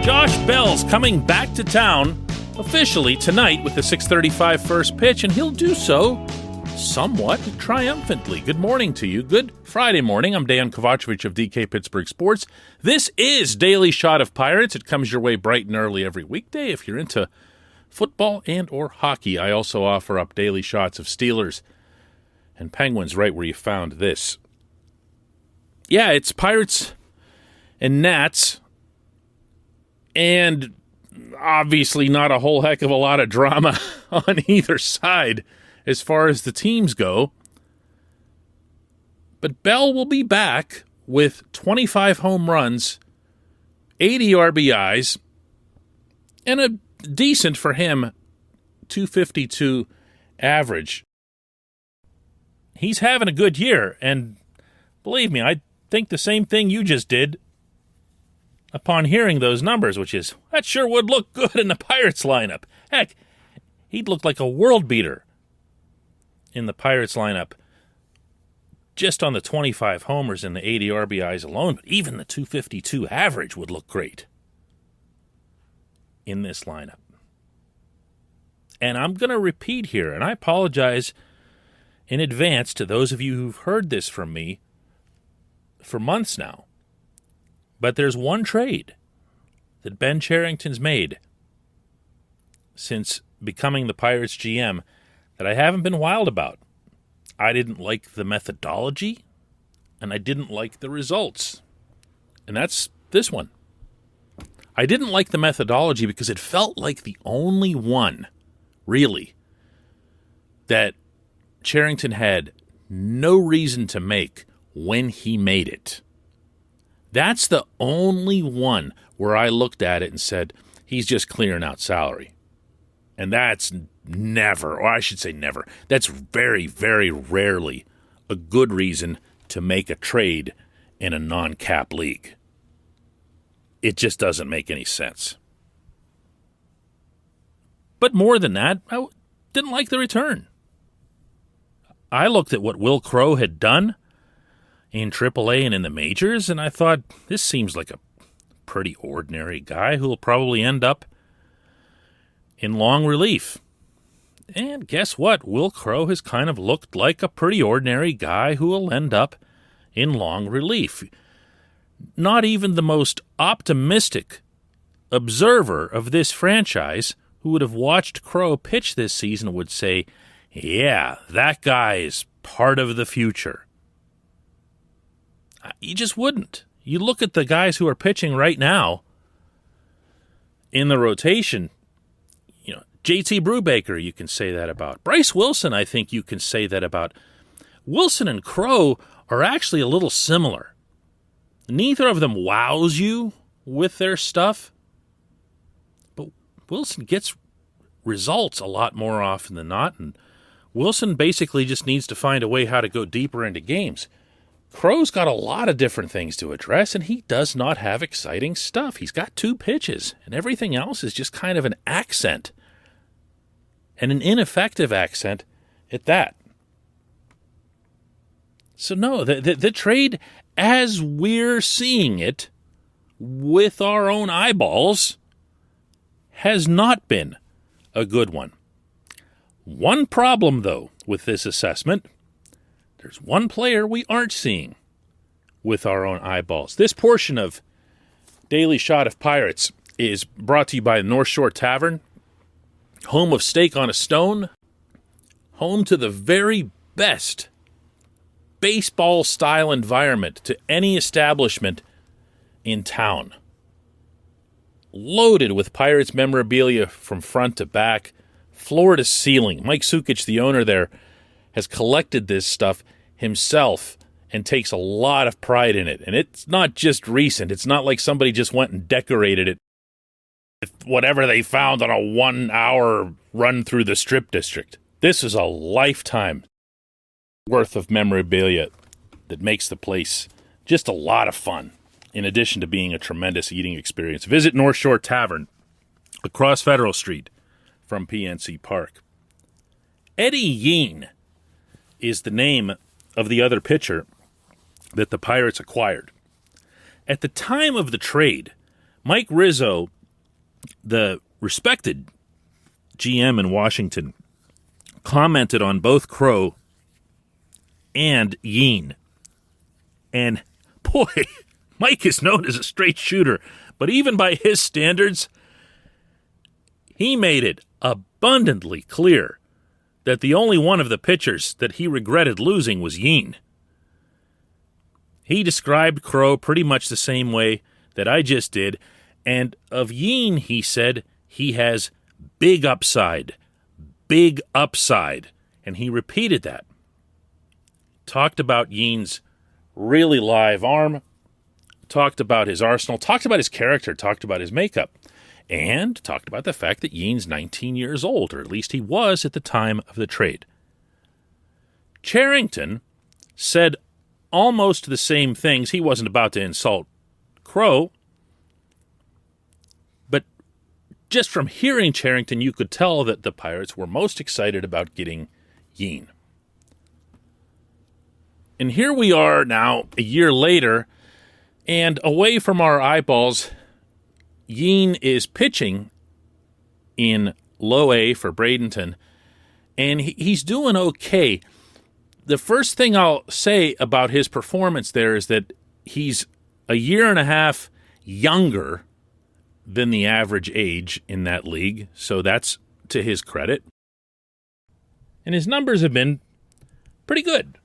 Josh Bell's coming back to town officially tonight with the 6:35 first pitch, and he'll do so somewhat triumphantly. Good morning to you. Good Friday morning. I'm Dan Kovacevic of DK Pittsburgh Sports. This is Daily Shot of Pirates. It comes your way bright and early every weekday if you're into football and or hockey. I also offer up daily shots of Steelers and Penguins right where you found this. Yeah, it's Pirates and Nats, and obviously not a whole heck of a lot of drama on either side as far as the teams go. But Bell will be back with 25 home runs, 80 RBIs, and a decent, for him, .252 average. He's having a good year, and believe me, I think the same thing you just did upon hearing those numbers, which is, that sure would look good in the Pirates lineup. Heck, he'd look like a world beater in the Pirates lineup just on the 25 homers and the 80 RBIs alone, but even the .252 average would look great in this lineup. And I'm going to repeat here, and I apologize in advance to those of you who've heard this from me for months now, but there's one trade that Ben Cherington's made since becoming the Pirates GM that I haven't been wild about. I didn't like the methodology, and I didn't like the results. And that's this one. I didn't like the methodology because it felt like the only one, really, that Cherington had no reason to make when he made it. That's the only one where I looked at it and said, he's just clearing out salary. And that's never, or I should say never, that's very, very rarely a good reason to make a trade in a non-cap league. It just doesn't make any sense. But more than that, I didn't like the return. I looked at what Will Crowe had done in AAA and in the majors, and I thought, this seems like a pretty ordinary guy who will probably end up in long relief. And guess what? Will Crowe has kind of looked like a pretty ordinary guy who will end up in long relief. Not even the most optimistic observer of this franchise who would have watched Crowe pitch this season would say, yeah, that guy is part of the future. You just wouldn't. You look at the guys who are pitching right now in the rotation, JT Brubaker, you can say that about. Bryce Wilson, I think you can say that about. Wilson and Crowe are actually a little similar. Neither of them wows you with their stuff, but Wilson gets results a lot more often than not, and Wilson basically just needs to find a way how to go deeper into games. Crowe's got a lot of different things to address, and he does not have exciting stuff. He's got 2 pitches, and everything else is just kind of an accent, and an ineffective accent at that. So no, the trade, as we're seeing it with our own eyeballs, has not been a good one. One problem, though, with this assessment, there's one player we aren't seeing with our own eyeballs. This portion of Daily Shot of Pirates is brought to you by the North Shore Tavern, home of Steak on a Stone, home to the very best baseball-style environment to any establishment in town. Loaded with Pirates memorabilia from front to back, floor to ceiling. Mike Sukic, the owner there, has collected this stuff himself and takes a lot of pride in it. And it's not just recent. It's not like somebody just went and decorated it with whatever they found on a 1-hour run through the Strip District. This is a lifetime worth of memorabilia that makes the place just a lot of fun, in addition to being a tremendous eating experience. Visit North Shore Tavern across Federal Street from PNC Park. Eddie Yeen is the name of the other pitcher that the Pirates acquired. At the time of the trade, Mike Rizzo the respected GM in Washington commented on both Crow and Yeen. And boy, Mike is known as a straight shooter, but even by his standards, he made it abundantly clear that the only one of the pitchers that he regretted losing was Yeen. He described Crow pretty much the same way that I just did, and of Yeen, he said, he has big upside, and he repeated that. Talked about Yeen's really live arm, talked about his arsenal, talked about his character, talked about his makeup, and talked about the fact that Yeen's 19 years old, or at least he was at the time of the trade. Cherington said almost the same things. He wasn't about to insult Crow, but just from hearing Cherington, you could tell that the Pirates were most excited about getting Yeen. And here we are now, a year later, and away from our eyeballs, Yeen is pitching in low A for Bradenton, and he's doing okay. The first thing I'll say about his performance there is that he's a year and a half younger than the average age in that league, so that's to his credit. And his numbers have been pretty good.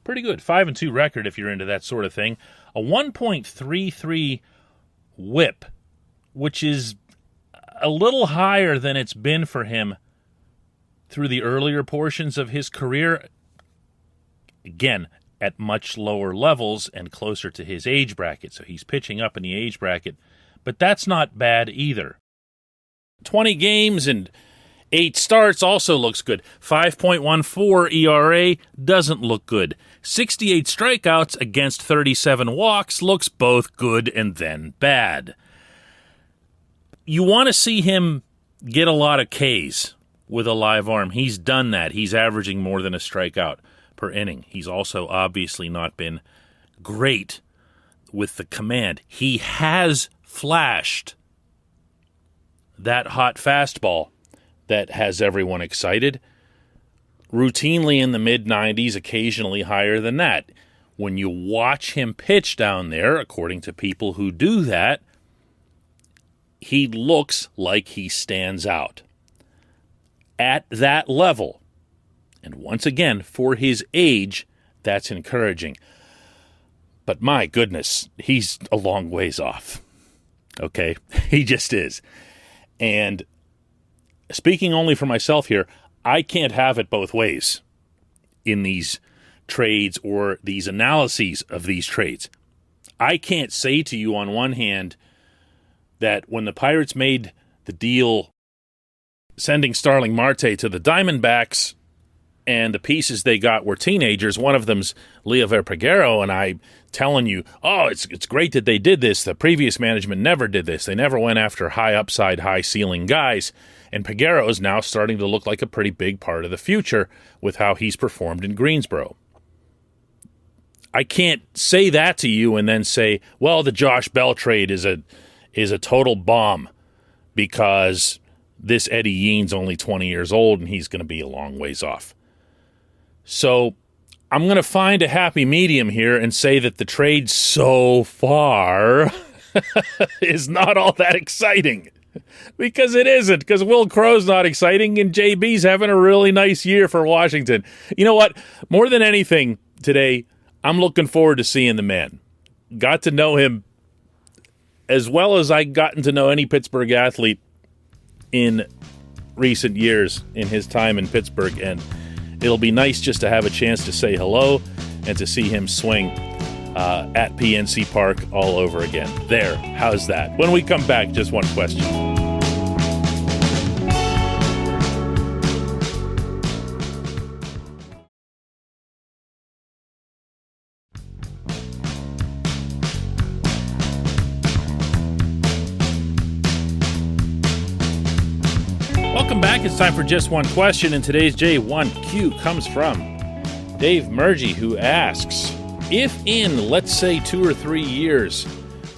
5-2 record if you're into that sort of thing. A 1.33 whip, which is a little higher than it's been for him through the earlier portions of his career. Again, at much lower levels and closer to his age bracket. So he's pitching up in the age bracket. But that's not bad either. 20 games and 8 starts also looks good. 5.14 ERA doesn't look good. 68 strikeouts against 37 walks looks both good and then bad. You want to see him get a lot of Ks with a live arm. He's done that. He's averaging more than a strikeout per inning. He's also obviously not been great with the command. He has flashed that hot fastball that has everyone excited, routinely in the mid-90s, occasionally higher than that. When you watch him pitch down there, according to people who do that, he looks like he stands out. At that level, and once again, for his age, that's encouraging. But my goodness, he's a long ways off. Okay? He just is. And speaking only for myself here, I can't have it both ways in these trades or these analyses of these trades. I can't say to you on one hand that when the Pirates made the deal sending Starling Marte to the Diamondbacks and the pieces they got were teenagers, one of them's Leover Peguero, and I'm telling you, oh, it's great that they did this. The previous management never did this. They never went after high upside, high ceiling guys. And Peguero is now starting to look like a pretty big part of the future with how he's performed in Greensboro. I can't say that to you and then say, well, the Josh Bell trade is a total bomb because this Eddie Yeen's only 20 years old and he's going to be a long ways off. So I'm going to find a happy medium here and say that the trade so far is not all that exciting. Because it isn't, because Will Crow's not exciting and JB's having a really nice year for Washington. You know what? More than anything today, I'm looking forward to seeing the man. Got to know him as well as I've gotten to know any Pittsburgh athlete in recent years in his time in Pittsburgh, and it'll be nice just to have a chance to say hello and to see him swing at PNC Park all over again. There, how's that? When we come back, just one question. Welcome back. It's time for Just One Question, and today's J1Q comes from Dave Murgy, who asks, if in, let's say, 2 or 3 years,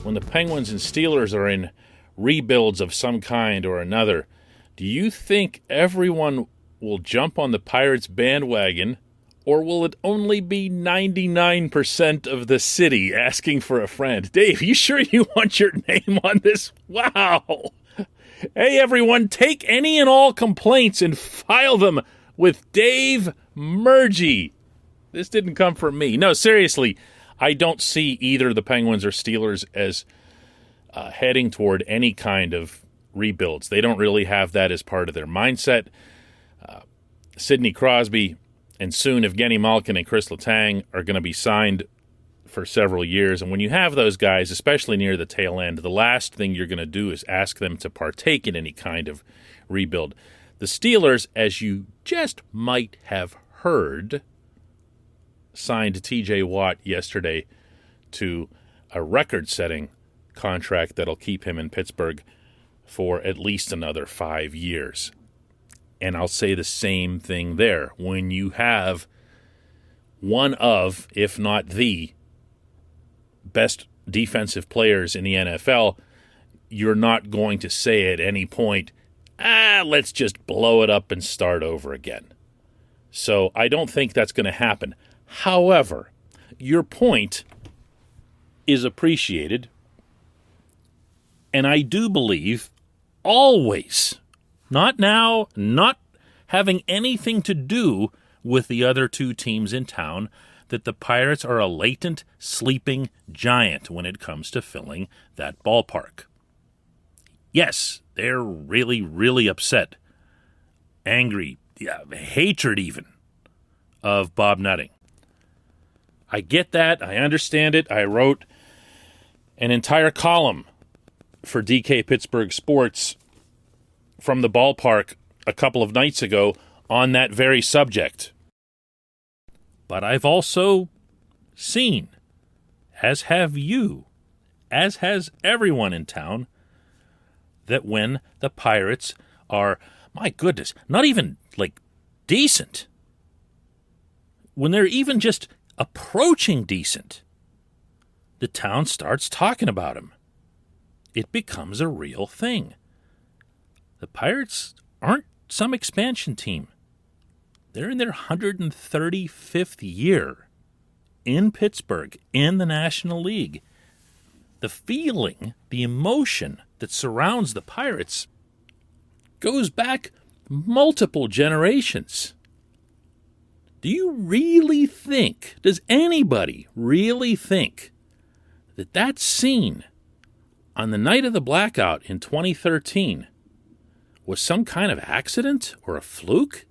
when the Penguins and Steelers are in rebuilds of some kind or another, do you think everyone will jump on the Pirates bandwagon, or will it only be 99% of the city asking for a friend? Dave, you sure you want your name on this? Wow. Hey, everyone, take any and all complaints and file them with Dave Murgy. This didn't come from me. No, seriously, I don't see either the Penguins or Steelers as heading toward any kind of rebuilds. They don't really have that as part of their mindset. Sidney Crosby and soon Evgeny Malkin and Chris Letang are going to be signed for several years. And when you have those guys, especially near the tail end, the last thing you're going to do is ask them to partake in any kind of rebuild. The Steelers, as you just might have heard, signed T.J. Watt yesterday to a record-setting contract that'll keep him in Pittsburgh for at least another 5 years. And I'll say the same thing there. When you have one of, if not the, best defensive players in the NFL, you're not going to say at any point, let's just blow it up and start over again. So I don't think that's going to happen. However, your point is appreciated, and I do believe always, not now, not having anything to do with the other two teams in town, that the Pirates are a latent, sleeping giant when it comes to filling that ballpark. Yes, they're really, really upset, angry, hatred even, of Bob Nutting. I get that. I understand it. I wrote an entire column for DK Pittsburgh Sports from the ballpark a couple of nights ago on that very subject. But I've also seen, as have you, as has everyone in town, that when the Pirates are, my goodness, not even, decent, when they're even just approaching decent, the town starts talking about them. It becomes a real thing. The Pirates aren't some expansion team. They're in their 135th year in Pittsburgh, in the National League. The feeling, the emotion that surrounds the Pirates goes back multiple generations. Do you really think, does anybody really think that scene on the night of the blackout in 2013 was some kind of accident or a fluke?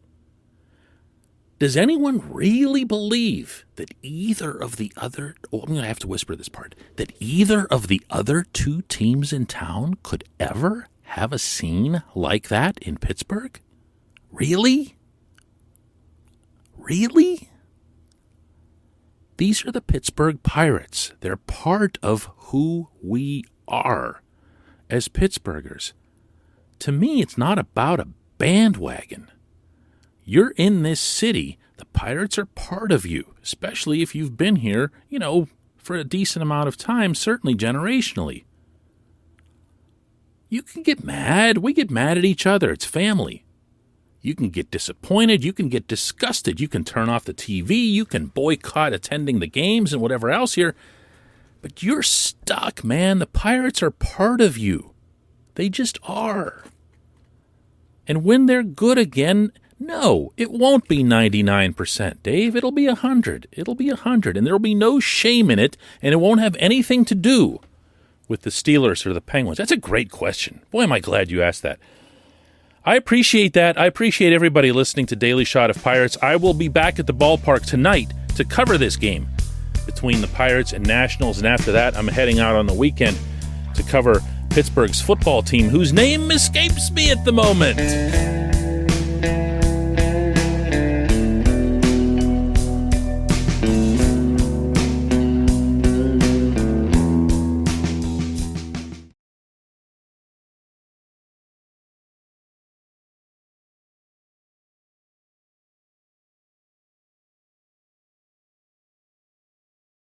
Does anyone really believe that either of the other, I'm going to have to whisper this part, that either of the other two teams in town could ever have a scene like that in Pittsburgh? Really? Really? These are the Pittsburgh Pirates. They're part of who we are as Pittsburghers. To me, it's not about a bandwagon. You're in this city. The Pirates are part of you, especially if you've been here, for a decent amount of time, certainly generationally. You can get mad. We get mad at each other. It's family. You can get disappointed. You can get disgusted. You can turn off the TV. You can boycott attending the games and whatever else here. But you're stuck, man. The Pirates are part of you. They just are. And when they're good again, no, it won't be 99%, Dave. It'll be 100. It'll be 100. And there'll be no shame in it, and it won't have anything to do with the Steelers or the Penguins. That's a great question. Boy, am I glad you asked that. I appreciate that. I appreciate everybody listening to Daily Shot of Pirates. I will be back at the ballpark tonight to cover this game between the Pirates and Nationals, and after that, I'm heading out on the weekend to cover Pittsburgh's football team, whose name escapes me at the moment.